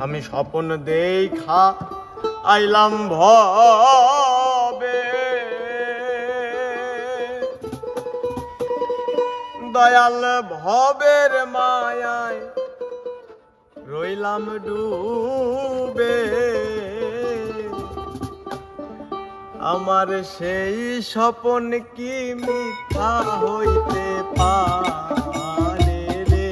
আমি স্বপ্ন দেখা আইলাম ভবে, দয়াল ভবের মায়ায় রইলাম ডুবে। আমার সেই স্বপ্ন কি মিথ্যা হইতে পারে রে,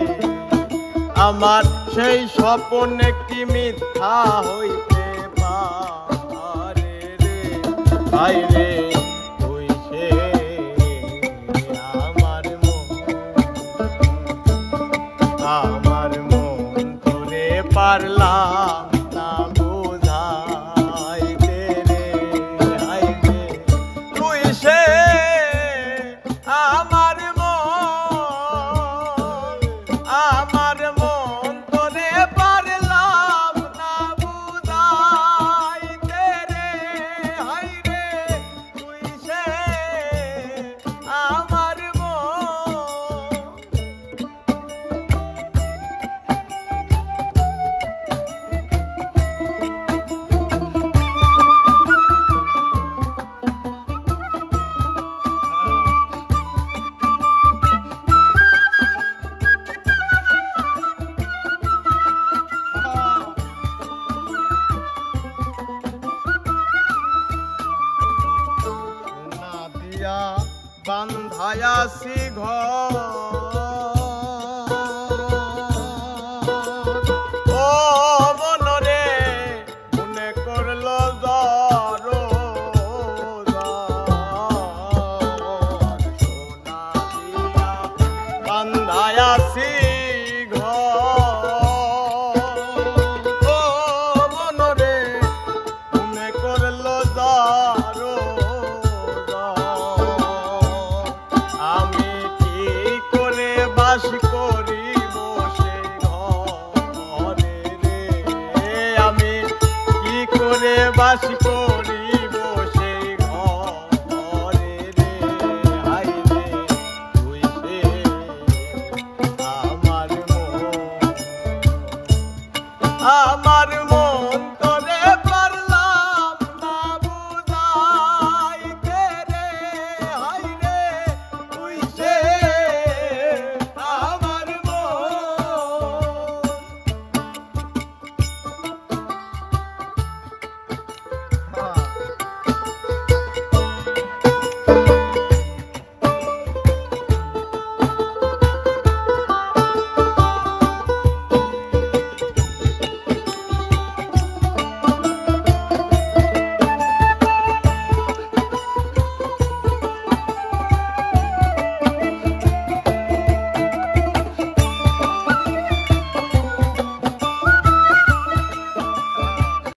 আমার সেই স্বপ্ন কি মিথ্যা হইতে পারে রে। ভাই রে তুই সে আমার মন তোরে পারলাম না বুঝাইতে রে। হাই রে তুই সে আমার মন তোরে পারলাম না বুঝাইতে রে। হাই রে তুই সে আমার বান্ধায়াছি ঘর, ও মনরে মনে করল জর, সোনা দিয়া বান্ধায়াছি ঘর, ও মনরে মনে করল জর। আমি কি করে বাস করিব সেই ঘরে রে, আমি কি করে বাস করিব সেই ঘরে রে। হাই রে তুই সে আমার মন